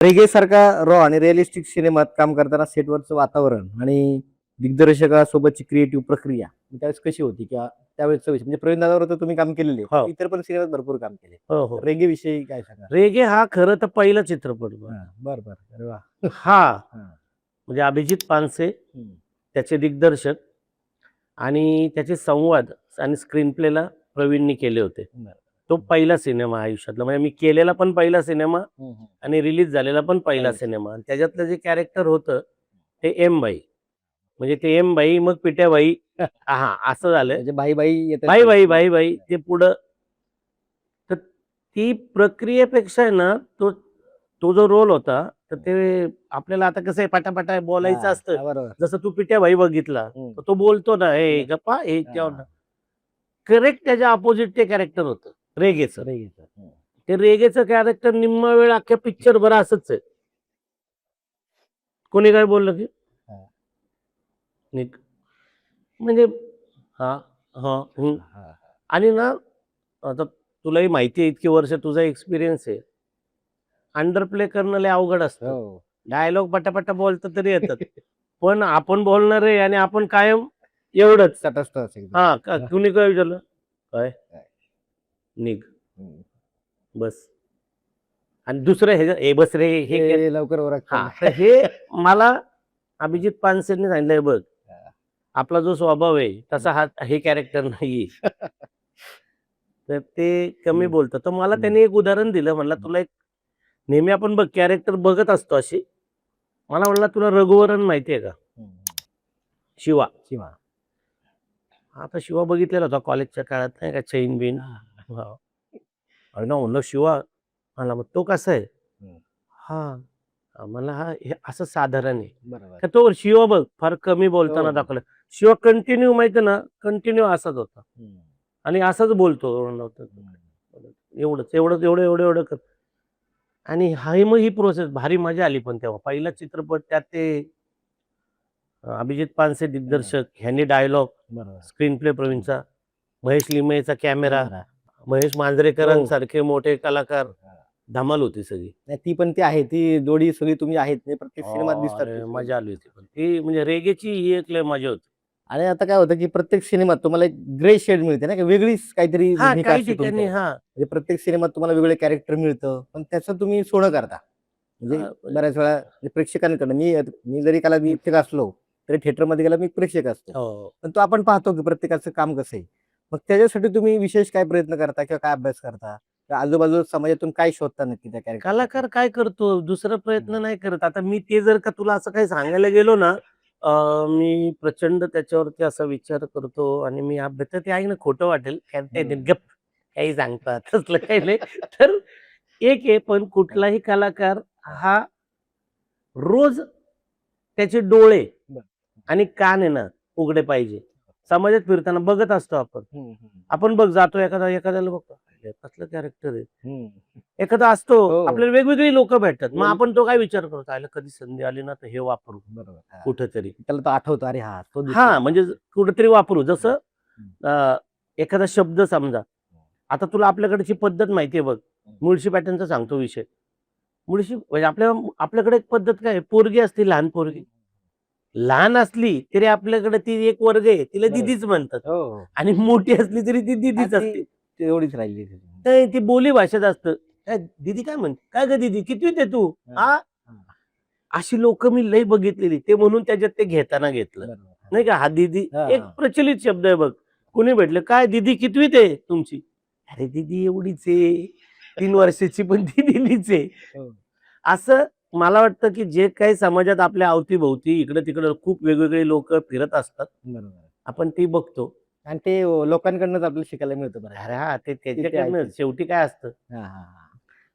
रेगे सारखा रॉ आणि रिअलिस्टिक सिनेमात काम करताना सेटवरचं वातावरण आणि दिग्दर्शकासोबतची क्रिएटिव्ह प्रक्रिया त्यावेळेस कशी होती किंवा त्यावेळेस म्हणजे प्रवीण दादावर तर तुम्ही काम केलेले हो. इतर पण सिनेमात भरपूर काम केले. हो, हो. रेगे विषयी काय सांगा? रेगे हा खरं तर पहिला चित्रपट बघ. बर बर अरे वा. हा हा. म्हणजे अभिजित पानसे हम्म. त्याचे दिग्दर्शक आणि त्याचे संवाद आणि स्क्रीन प्लेला प्रवीणनी केले होते. बरं. तो पहिला सिनेमा आयुष्यातला म्हणजे मी केलेला पण पहिला सिनेमा आणि रिलीज झालेला पण पहिला सिनेमा. त्याच्यातलं जे कॅरेक्टर होतं ते एम बाई म्हणजे ते एम बाई मग पिट्याबाई हा असं झालं. म्हणजे बाई बाई येते बाई बाई बाई बाई ते पुढं तर ती प्रक्रियेपेक्षा आहे ना तो तो जो रोल होता तर ते आपल्याला आता कसं आहे पटापटा बोलायचं असतं. बरोबर. जसं तू पिट्याबाई बघितला तर तो बोलतो ना हे गप्पा हे करेक्ट त्याच्या अपोजिट ते कॅरेक्टर होतं रेगेचं. ते रेगेचं कॅरेक्टर निम्मा वेळ अख्ख्या पिक्चर भर असंच आहे. कोणी काय बोललं की म्हणजे हा हा आणि ना आता तुलाही माहिती आहे इतकी वर्ष तुझा एक्सपिरियन्स आहे. अंडर प्ले करणं लय अवघड असतं. डायलॉग पटापटा बोलतं तरी येतात. पण आपण बोलणार आहे आणि आपण कायम एवढंच हा कुणी काय विचारलं काय निघ बस आणि दुसरं हे बस रे हे लवकर तर हे मला अभिजित पानसेंनी सांगितलंय बघ आपला जो स्वभाव आहे तसा हा हे कॅरेक्टर नाही. तर ते कमी बोलतं तर मला त्यांनी एक उदाहरण दिलं म्हणलं तुला एक नेहमी आपण बघ कॅरेक्टर बघत असतो अशी मला म्हणला तुला रघुवरन माहितीये का शिवा शिवा आता शिवा बघितलेला होता कॉलेजच्या काळात नाही का चैन बिन अरे ना म्हणलं शिवा म्हणला मग तो कसा आहे हा मला हा हे असं साधारण आहे तो शिवा बघ फार कमी बोलताना दाखवलं. शिवा कंटिन्यू माहिती ना कंटिन्यू असाच होता आणि असाच बोलतो एवढंच एवढं एवढं एवढं एवढं कर आणि हाही मग ही प्रोसेस भारी मजा आली. पण तेव्हा पहिला चित्रपट त्यात ते अभिजित पानसे दिग्दर्शक ह्यांनी डायलॉग स्क्रीन प्ले प्रवीणचा महेश लिमयेचा कॅमेरा महेश मांजरेकरांसारखे मोठे कलाकार धमाल होती सगळी. ती पण ती आहे ती जोडी सगळी तुम्ही आहेत प्रत्येक सिनेमात दिसतात. मजा आली होती पण ती म्हणजे रेगेची ही एक लय मजा होती. आणि आता काय होतं की प्रत्येक सिनेमात तुम्हाला एक ग्रे शेड मिळते ना की वेगळीच काहीतरी भूमिका काही असते ठिकाणी तुमची. म्हणजे प्रत्येक सिनेमात तुम्हाला वेगळे कॅरेक्टर मिळतं पण त्याचं तुम्ही सोनं करता. म्हणजे बऱ्याच वेळा प्रेक्षकांकडे मी जरी त्याला प्रेक्षक असलो तरी थिएटरमध्ये गेला मी प्रेक्षक असतो. पण तो आपण पाहतो की प्रत्येकाचं काम कसं आहे. मग त्याच्यासाठी तुम्ही विशेष काय प्रयत्न करता किंवा काय अभ्यास करता आजूबाजू समाजातून काय शोधता नक्की त्या कॅरेक्टर? कलाकार काय करतो दुसरा प्रयत्न नाही करत. आता मी ते जर का तुला असं काही सांगायला गेलो ना मी प्रचंड त्याच्यावरती असा विचार करतो आणि मी अभ्यास ते आहे ना खोटं वाटेल गप काही सांगतात तसलं काही नाही. तर एक आहे पण कुठलाही कलाकार हा रोज त्याचे डोळे आणि कान आहे ना उघडे पाहिजे. समाजात फिरताना बघत असतो आपण बघ जातो एखाद्याला बघतो कसलं कॅरेक्टर आहे एखादा असतो आपल्याला वेगवेगळी लोक भेटतात मग आपण तो काय विचार करतो आयला कधी संधी आली ना तर हे वापरू कुठेतरी त्याला तो आठवतो अरे हा म्हणजे कुठेतरी वापरू. जसं एखादा शब्द समजा आता तुला आपल्याकडची पद्धत माहितीये बघ मुळशी पॅटर्नचा सांगतो विषय. मुळशी म्हणजे आपल्याकडे एक पद्धत काय पोरगी असते लहान पोरगी लहान असली तरी आपल्याकडे ती एक वर्ग आहे तिला दिदीच म्हणतात आणि मोठी असली तरी ती दिदीच असते एवढीच राहिली. तर ती बोली भाषेत असतं काय दिदी काय म्हणते काय ग दिदी कितवीत आहे तू अशी लोक मी लई बघितलेली ते म्हणून त्याच्यात ते घेताना घेतलं नाही का. हा दिदी एक प्रचलित शब्द आहे बघ कुणी भेटलं काय दिदी कितवीत आहे तुमची अरे दिदी एवढीच आहे 3 वर्षाची पण ती दिदीच आहे. असं मला वाटतं की जे काही समाजात आपल्या अवतीभोवती इकडे तिकडे खूप वेगवेगळे लोक फिरत असतात आपण ती बघतो आणि ते लोकांकडनंच आपल्याला शिकायला मिळतं. अरे हा ते त्याच्याकडनं शेवटी काय असतं